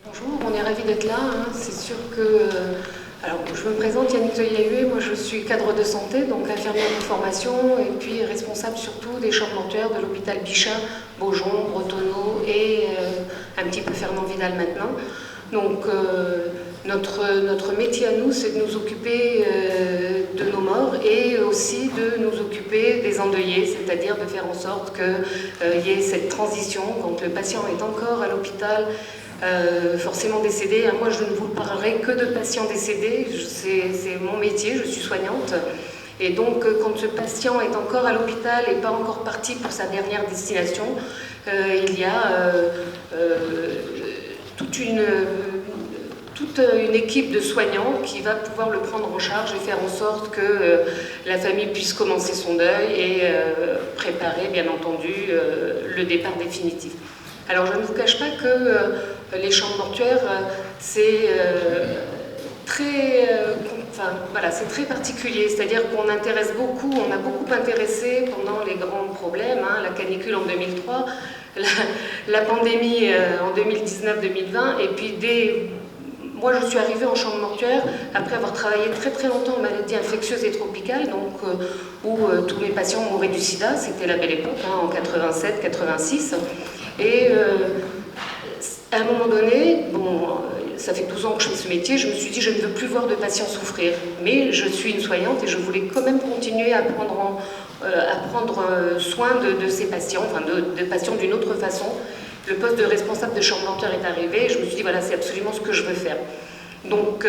Bonjour, on est ravis d'être là. C'est sûr que. Alors, je me présente Yannick Toyahué, moi je suis cadre de santé, donc infirmière de formation, et puis responsable surtout des chambres mortuaires de l'hôpital Bichat, Beaujon, Bretonneau et un petit peu Fernand Vidal maintenant. Donc, notre métier à nous, c'est de nous occuper de nos morts et aussi de nous occuper des endeuillés, c'est-à-dire de faire en sorte qu'il y ait cette transition quand le patient est encore à l'hôpital. Forcément décédé. Moi, je ne vous parlerai que de patients décédés. C'est mon métier, je suis soignante. Et donc, quand ce patient est encore à l'hôpital et pas encore parti pour sa dernière destination, il y a toute une équipe de soignants qui va pouvoir le prendre en charge et faire en sorte que la famille puisse commencer son deuil et préparer, bien entendu, le départ définitif. Alors, je ne vous cache pas que les chambres mortuaires, c'est c'est très particulier. C'est-à-dire qu'on intéresse beaucoup, on a beaucoup intéressé pendant les grands problèmes, la canicule en 2003, la pandémie en 2019-2020, et puis moi, je suis arrivée en chambre mortuaire après avoir travaillé très très longtemps en maladies infectieuses et tropicales, donc où tous mes patients mouraient du sida. C'était la belle époque, en 87-86. Et à un moment donné, ça fait 12 ans que je fais ce métier, je me suis dit je ne veux plus voir de patients souffrir. Mais je suis une soignante et je voulais quand même continuer à prendre soin de ces patients, enfin de patients d'une autre façon. Le poste de responsable de chambre mortuaire est arrivé et je me suis dit voilà, c'est absolument ce que je veux faire. Donc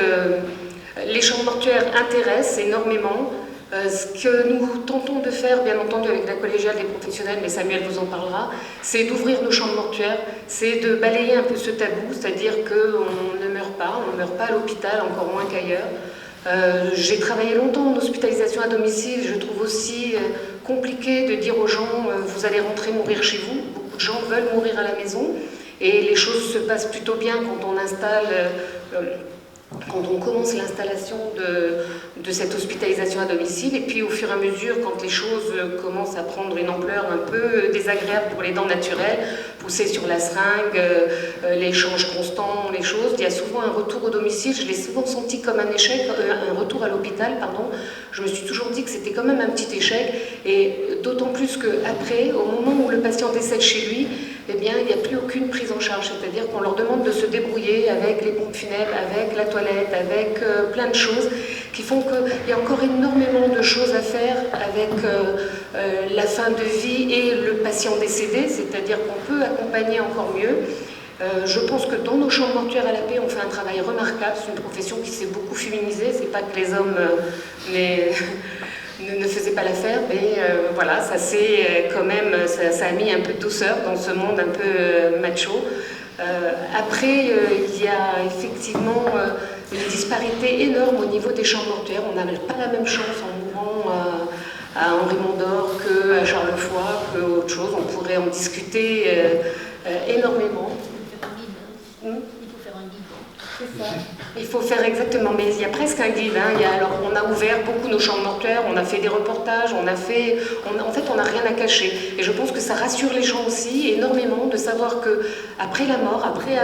les chambres mortuaires intéressent énormément. Ce que nous tentons de faire, bien entendu, avec la collégiale des professionnels, mais Samuel vous en parlera, c'est d'ouvrir nos chambres mortuaires, c'est de balayer un peu ce tabou, c'est-à-dire qu'on ne meurt pas, on ne meurt pas à l'hôpital, encore moins qu'ailleurs. J'ai travaillé longtemps en hospitalisation à domicile, je trouve aussi compliqué de dire aux gens vous allez rentrer mourir chez vous. Beaucoup de gens veulent mourir à la maison et les choses se passent plutôt bien quand on installe... quand on commence l'installation de cette hospitalisation à domicile, et puis au fur et à mesure, quand les choses commencent à prendre une ampleur un peu désagréable pour les dents naturelles, pousser sur la seringue, l'échange constant, les choses, il y a souvent un retour au domicile. Je l'ai souvent senti comme un échec, un retour à l'hôpital, pardon. Je me suis toujours dit que c'était quand même un petit échec, et d'autant plus qu'après, au moment où le patient décède chez lui, eh bien, il n'y a plus aucune prise en charge, c'est-à-dire qu'on leur demande de se débrouiller avec les pompes funèbres, avec la toilette, avec plein de choses qui font qu'il y a encore énormément de choses à faire avec la fin de vie et le patient décédé, c'est-à-dire qu'on peut accompagner encore mieux. Je pense que dans nos chambres mortuaires à la paix, on fait un travail remarquable. C'est une profession qui s'est beaucoup féminisée. C'est pas que les hommes ne faisaient pas l'affaire, mais voilà, ça c'est quand même, ça a mis un peu de douceur dans ce monde un peu macho. Après, il y a effectivement une disparité énorme au niveau des chambres mortuaires. On n'a pas la même chance en mourant à Henri Mondor qu'à Charlefoix, qu'autre chose. On pourrait en discuter énormément. C'est ça. Il faut faire exactement, mais il y a presque un guide. Alors, on a ouvert beaucoup nos chambres mortuaires, on a fait des reportages, en fait, on n'a rien à cacher. Et je pense que ça rassure les gens aussi énormément de savoir que après la mort, après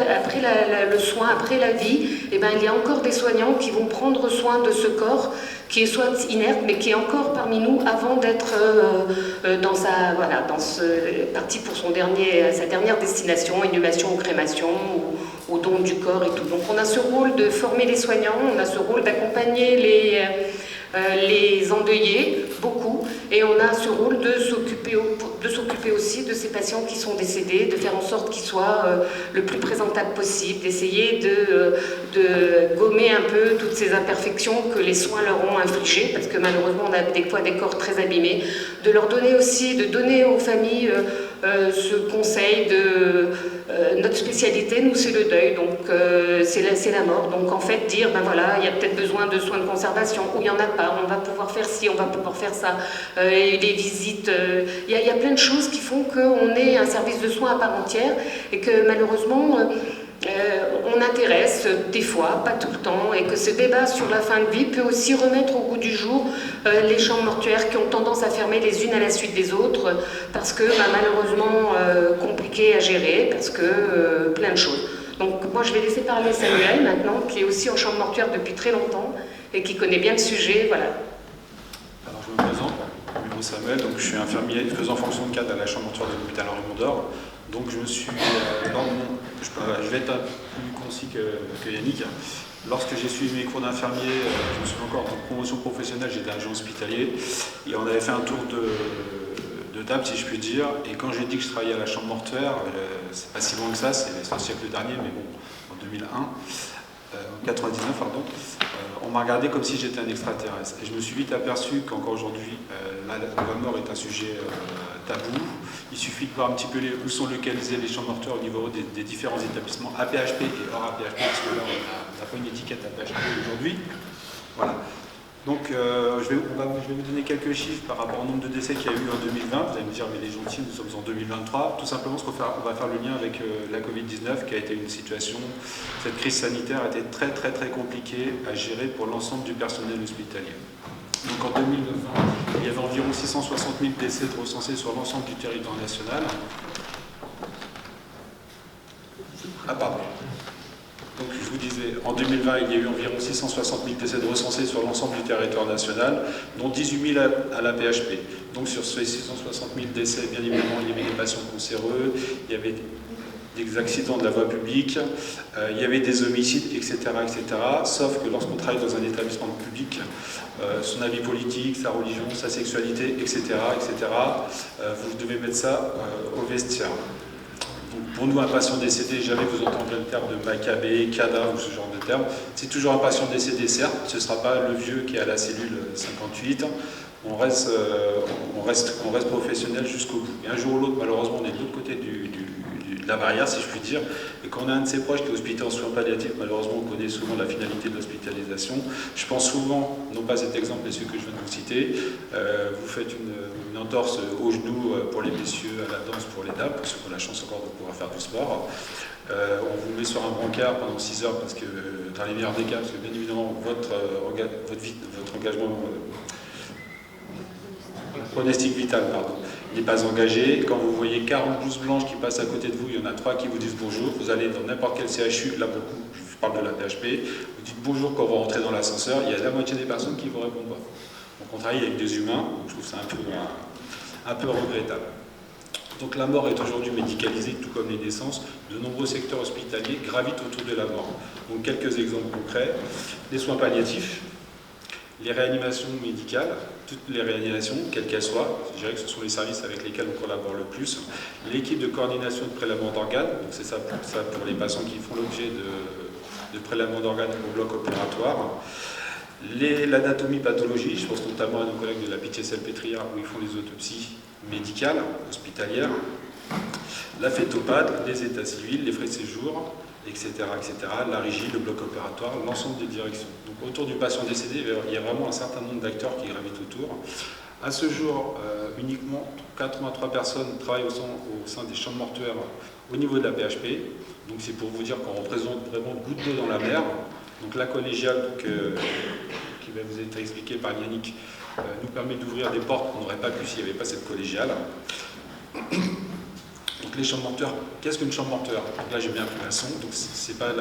le soin, après la vie, eh ben, il y a encore des soignants qui vont prendre soin de ce corps qui est soit inerte, mais qui est encore parmi nous avant d'être parti pour sa dernière destination, inhumation ou crémation, ou don du corps et tout. Donc on a ce rôle de former les soignants, on a ce rôle d'accompagner les endeuillés, beaucoup, et on a ce rôle de s'occuper aussi de ces patients qui sont décédés, de faire en sorte qu'ils soient le plus présentables possible, d'essayer de gommer un peu toutes ces imperfections que les soins leur ont infligées, parce que malheureusement on a des fois des corps très abîmés, de leur donner aussi, de donner aux familles ce conseil de notre spécialité, nous c'est le deuil, donc c'est la mort, donc en fait dire ben voilà, il y a peut-être besoin de soins de conservation, ou il n'y en a pas, on va pouvoir faire ci, on va pouvoir faire ça, les visites, il y a plein de choses qui font qu'on est un service de soins à part entière, et que malheureusement on intéresse des fois, pas tout le temps, et que ce débat sur la fin de vie peut aussi remettre au goût du jour les chambres mortuaires qui ont tendance à fermer les unes à la suite des autres, parce que malheureusement compliqué à gérer, parce que plein de choses. Donc moi je vais laisser parler Samuel maintenant, qui est aussi en chambre mortuaire depuis très longtemps et qui connaît bien le sujet, voilà. Alors je me présente, je m'appelle Samuel, donc je suis infirmier faisant fonction de cadre à la chambre mortuaire de l'hôpital Henri Mondor. Donc je me suis, je vais être un peu plus concis que Yannick. Lorsque j'ai suivi mes cours d'infirmier, je me souviens encore, en promotion professionnelle, j'étais agent hospitalier et on avait fait un tour de table, si je puis dire. Et quand j'ai dit que je travaillais à la chambre mortuaire, c'est pas si loin que ça, c'est le siècle dernier, mais bon, en 2001, en 99, pardon, on m'a regardé comme si j'étais un extraterrestre. Et je me suis vite aperçu qu'encore aujourd'hui, la mort est un sujet tabou. Il suffit de voir un petit peu où sont localisés les chambres mortuaires au niveau des différents établissements APHP et hors APHP, parce que là, on n'a pas une étiquette APHP aujourd'hui. Voilà. Donc, je vais vous donner quelques chiffres par rapport au nombre de décès qu'il y a eu en 2020. Vous allez me dire, mais les gentils, nous sommes en 2023. Tout simplement, parce qu'on va faire le lien avec la Covid-19, qui a été une situation, cette crise sanitaire a été très, très, très compliquée à gérer pour l'ensemble du personnel hospitalier. Donc, en 2020, il y avait environ 660 000 décès recensés sur l'ensemble du territoire national. Ah, pardon. Donc je vous disais, en 2020, il y a eu environ 660 000 décès recensés sur l'ensemble du territoire national, dont 18 000 à la PHP. Donc sur ces 660 000 décès, bien évidemment, il y avait des patients cancéreux, il y avait des accidents de la voie publique, il y avait des homicides, etc., etc. Sauf que lorsqu'on travaille dans un établissement public, son avis politique, sa religion, sa sexualité, etc., etc., vous devez mettre ça au vestiaire. Pour nous, un patient décédé, jamais vous entendrez le terme de macabé, cadavre ou ce genre de terme. C'est toujours un patient décédé, certes, ce ne sera pas le vieux qui est à la cellule 58. On reste professionnel jusqu'au bout. Et un jour ou l'autre, malheureusement, on est de l'autre côté de la barrière, si je puis dire. Et quand on a un de ses proches qui est hospitalisé en soins palliatifs, malheureusement, on connaît souvent la finalité de l'hospitalisation. Je pense souvent, non pas cet exemple, mais ceux que je viens de vous citer, vous faites une entorse au genou pour les messieurs, à la danse pour les dames, pour ceux qui ont la chance encore de pouvoir faire du sport. On vous met sur un brancard pendant 6 heures, parce que dans les meilleurs des cas, parce que bien évidemment, votre engagement pronostic vital, pardon, il n'est pas engagé. Quand vous voyez 40 blouses blanches qui passent à côté de vous, il y en a 3 qui vous disent bonjour. Vous allez dans n'importe quel CHU, là beaucoup, je parle de la PHP, vous dites bonjour quand vous rentrez dans l'ascenseur, il y a la moitié des personnes qui ne vous répondent pas. Donc on travaille avec des humains, donc je trouve ça un peu regrettable. Donc la mort est aujourd'hui médicalisée, tout comme les naissances. De nombreux secteurs hospitaliers gravitent autour de la mort. Donc quelques exemples concrets, les soins palliatifs, les réanimations médicales, toutes les réanimations, quelles qu'elles soient, je dirais que ce sont les services avec lesquels on collabore le plus. L'équipe de coordination de prélèvement d'organes, donc c'est ça pour les patients qui font l'objet de prélèvement d'organes au bloc opératoire. L'anatomie pathologie, je pense notamment à nos collègues de la Pitié-Salpêtrière où ils font les autopsies médicales, hospitalières. La phétopathe, les états civils, les frais de séjour, etc., etc., la régie, le bloc opératoire, l'ensemble des directions. Donc autour du patient décédé, il y a vraiment un certain nombre d'acteurs qui gravitent autour. À ce jour, uniquement 83 personnes travaillent au sein des chambres mortuaires au niveau de la PHP. Donc c'est pour vous dire qu'on représente vraiment goutte d'eau dans la mer. Donc la collégiale qui va vous être expliquée par Yannick nous permet d'ouvrir des portes qu'on n'aurait pas pu s'il n'y avait pas cette collégiale. Donc les chambres mortuaires, qu'est-ce qu'une chambre mortuaire? Donc là j'ai bien pris la son, donc c'est pas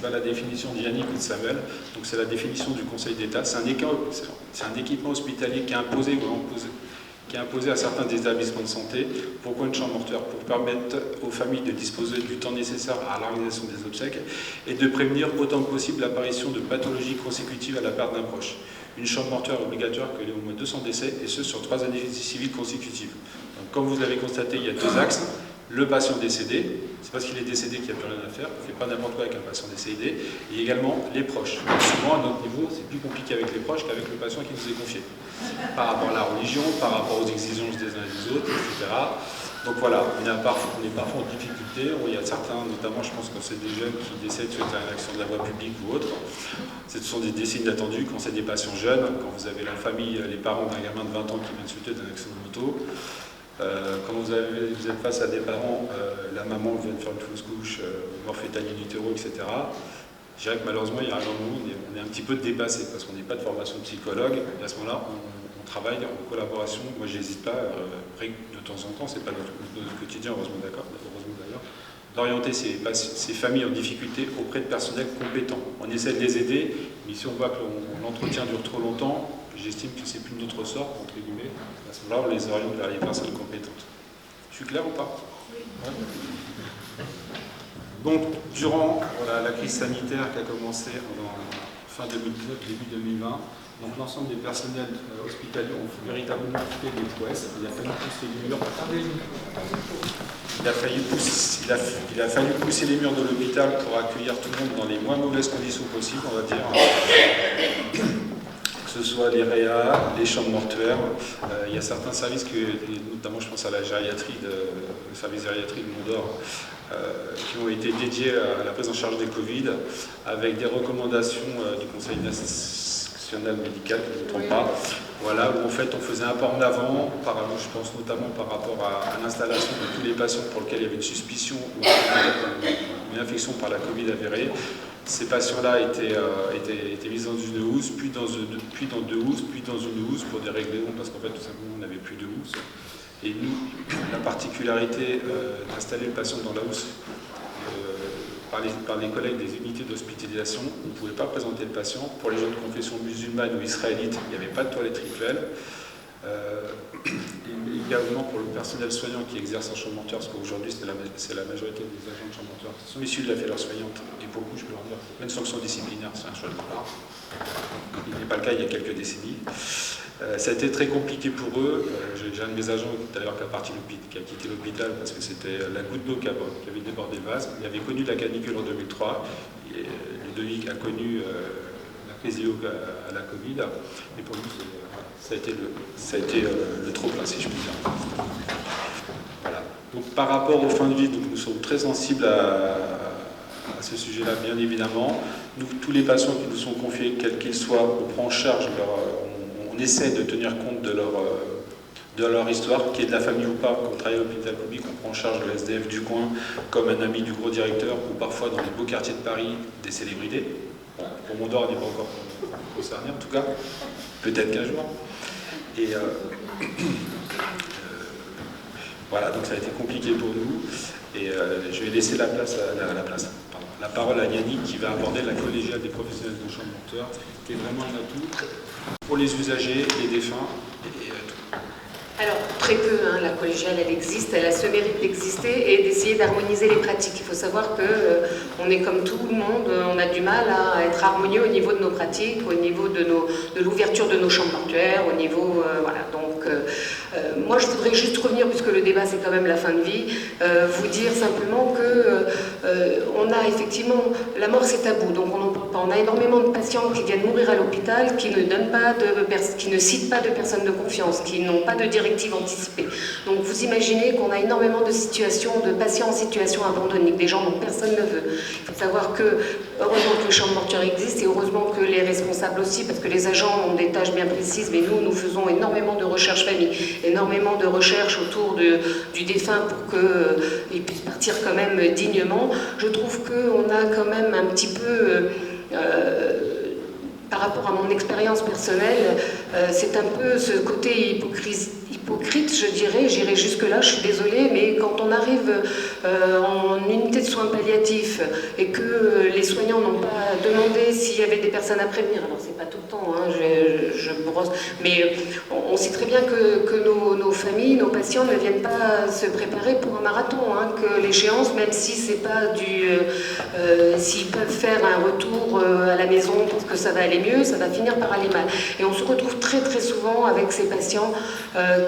la définition de Yannick ou de Samuel, donc c'est la définition du Conseil d'État. C'est un équipement hospitalier qui est imposé à certains établissements de santé. Pourquoi une chambre mortuaire? Pour permettre aux familles de disposer du temps nécessaire à l'organisation des obsèques et de prévenir autant que possible l'apparition de pathologies consécutives à la perte d'un proche. Une chambre mortuaire obligatoire que les au moins 200 décès, et ce sur 3 années civiles consécutives. Donc, comme vous l'avez constaté, il y a 2 axes. Le patient décédé, c'est parce qu'il est décédé qu'il n'y a plus rien à faire, on ne fait pas n'importe quoi avec un patient décédé, et également les proches. Donc, souvent, à notre niveau, c'est plus compliqué avec les proches qu'avec le patient qui nous est confié. Par rapport à la religion, par rapport aux exigences des uns et des autres, etc. Donc voilà, on est parfois en difficulté. Il y a certains, notamment je pense quand c'est des jeunes qui décèdent suite à une action de la voie publique ou autre, ce sont des décès inattendus. Quand c'est des patients jeunes, quand vous avez la famille, les parents d'un gamin de 20 ans qui vient de suite d'un accident de moto, quand vous êtes face à des parents, la maman vient de faire une fausse couche, mort fétale in utero, etc. Je dirais que malheureusement, il y a un moment où on est un petit peu dépassé parce qu'on n'est pas de formation de psychologue. Et à ce moment-là, on travaille en collaboration. Moi, je n'hésite pas, de temps en temps, c'est pas notre quotidien, heureusement d'ailleurs, d'orienter ces familles en difficulté auprès de personnels compétents. On essaie de les aider, mais si on voit que l'entretien dure trop longtemps, j'estime que c'est plus de notre sort, entre guillemets. À ce moment-là, on les oriente vers les personnes compétentes. Je suis clair ou pas? Oui. Ouais. Donc, durant la crise sanitaire qui a commencé en fin 2019, début 2020, donc l'ensemble des personnels hospitaliers ont véritablement quitté les prouesses. Il a fallu pousser les murs. Il a fallu pousser les murs de l'hôpital pour accueillir tout le monde dans les moins mauvaises conditions possibles, on va dire. Que ce soit les réa, les chambres mortuaires. Il y a certains services, notamment je pense à la gériatrie, le service gériatrie de Mont-d'Or, qui ont été dédiés à la prise en charge des Covid, avec des recommandations du Conseil national médical, je ne me trompe pas, voilà, où en fait on faisait un pas en avant, je pense notamment par rapport à l'installation de tous les patients pour lesquels il y avait une suspicion ou une infection par la Covid avérée. Ces patients-là étaient mis dans une housse, puis dans deux housses, puis dans une housse pour des règlements, parce qu'en fait tout simplement on n'avait plus de housse. Et nous, la particularité d'installer le patient dans la housse par les collègues des unités d'hospitalisation, on ne pouvait pas présenter le patient. Pour les gens de confession musulmane ou israélite, il n'y avait pas de toilette rituelle. Également pour le personnel soignant qui exerce en chambre mortuaire, parce qu'aujourd'hui c'est la majorité des agents de chambre mortuaire qui sont issus de la felleur soignante, et beaucoup, je peux leur dire, même sanction disciplinaire, c'est un choix de part. Il n'est pas le cas il y a quelques décennies. Ça a été très compliqué pour eux. J'ai un de mes agents d'ailleurs qui a quitté l'hôpital parce que c'était la goutte d'eau qui avait débordé le vase. Il avait connu la canicule en 2003. Et Ludovic a connu la crise liée à la Covid. Et pour nous, ça a été le trop-plein, si je puis dire. Voilà. Donc, par rapport aux fins de vie, donc, nous sommes très sensibles à ce sujet-là, bien évidemment. Nous, tous les patients qui nous sont confiés, quels qu'ils soient, on prend en charge on essaie de tenir compte de leur histoire, qu'il y ait de la famille ou pas. Quand on travaille à l'hôpital public, on prend en charge le SDF du coin comme un ami du gros directeur, ou parfois dans les beaux quartiers de Paris, des célébrités. Bon, pour Mont-d'Or, on n'est pas encore concerné, en tout cas. Peut-être qu'un jour. Et voilà, donc ça a été compliqué pour nous. Et je vais laisser la parole à Yannick qui va aborder la collégiale des professionnels de chambre mortuaire, qui est vraiment un atout pour les usagers, les défunts et tout. Alors, très peu, hein, la collégiale, elle existe, elle a ce mérite d'exister et d'essayer d'harmoniser les pratiques. Il faut savoir qu'on est comme tout le monde, on a du mal à être harmonieux au niveau de nos pratiques, au niveau de l'ouverture de nos chambres mortuaires, au niveau... voilà, donc... moi, je voudrais juste revenir, puisque le débat c'est quand même la fin de vie, vous dire simplement que on a effectivement, la mort c'est tabou, donc on n'en parle pas. On a énormément de patients qui viennent mourir à l'hôpital, qui ne citent pas de personnes de confiance, qui n'ont pas de directive anticipée. Donc vous imaginez qu'on a énormément de situations, de patients en situation abandonnée, des gens dont personne ne veut. Il faut savoir que, heureusement que les chambres mortuaires existent, et heureusement que les responsables aussi, parce que les agents ont des tâches bien précises, mais nous faisons énormément de recherche famille, énormément de recherches autour du défunt pour qu'il puisse partir quand même dignement. Je trouve qu'on a quand même un petit peu, par rapport à mon expérience personnelle, c'est un peu ce côté hypocrite, je dirais, j'irai jusque-là, je suis désolée, mais quand on arrive en unité de soins palliatifs et que les soignants n'ont pas demandé s'il y avait des personnes à prévenir, alors c'est pas tout le temps, hein, je brosse, mais on sait très bien que nos familles, nos patients ne viennent pas se préparer pour un marathon, hein, que l'échéance, même si c'est pas s'ils peuvent faire un retour à la maison parce que ça va aller mieux, ça va finir par aller mal. Et on se retrouve très très souvent avec ces patients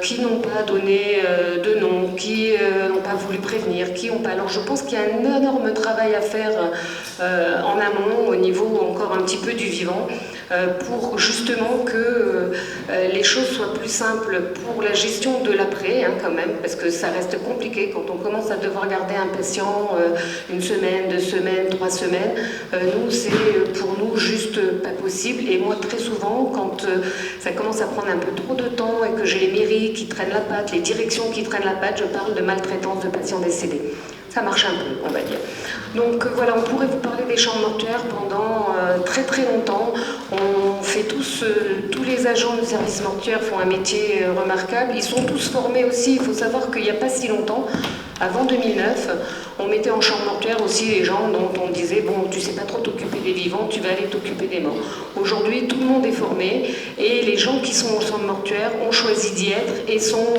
qui n'ont pas donné de nom, qui n'ont pas voulu prévenir, qui n'ont pas... Alors je pense qu'il y a un énorme travail à faire en amont, au niveau encore un petit peu du vivant, pour justement que les choses soient plus simples pour la gestion de l'après, hein, quand même, parce que ça reste compliqué quand on commence à devoir garder un patient une semaine, 2 semaines, 3 semaines. Nous, c'est pour nous juste pas possible. Et moi, très souvent, quand ça commence à prendre un peu trop de temps et que j'ai les mairies qui traînent la patte, les directions qui traînent la patte, je parle de maltraitance de patients décédés. Ça marche un peu, on va dire. Donc voilà, on pourrait vous parler des chambres mortuaires pendant très très longtemps. On fait tous les agents de service mortuaire font un métier remarquable. Ils sont tous formés aussi. Il faut savoir qu'il n'y a pas si longtemps, avant 2009, on mettait en chambre mortuaire aussi les gens dont on disait bon, tu sais pas trop t'occuper des vivants, tu vas aller t'occuper des morts. Aujourd'hui, tout le monde est formé et les gens qui sont en chambre mortuaire ont choisi d'y être et sont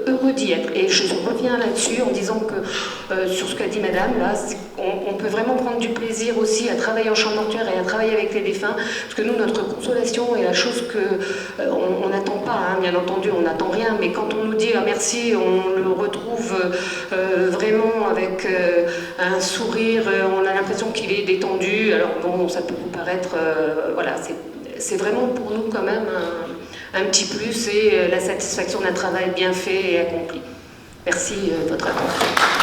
heureux d'y être. Et je reviens là-dessus en disant que sur ce qu'a dit Madame, là, on peut vraiment prendre du plaisir aussi à travailler en chambre mortuaire et à travailler avec les défunts, parce que nous, notre consolation est la chose que on n'attend pas, hein, bien entendu, on n'attend rien, mais quand on nous dit ah, merci, on le retrouve vraiment avec un sourire, on a l'impression qu'il est détendu. Alors bon, ça peut vous paraître, voilà, c'est vraiment pour nous quand même un petit plus et la satisfaction d'un travail bien fait et accompli. Merci de votre attention.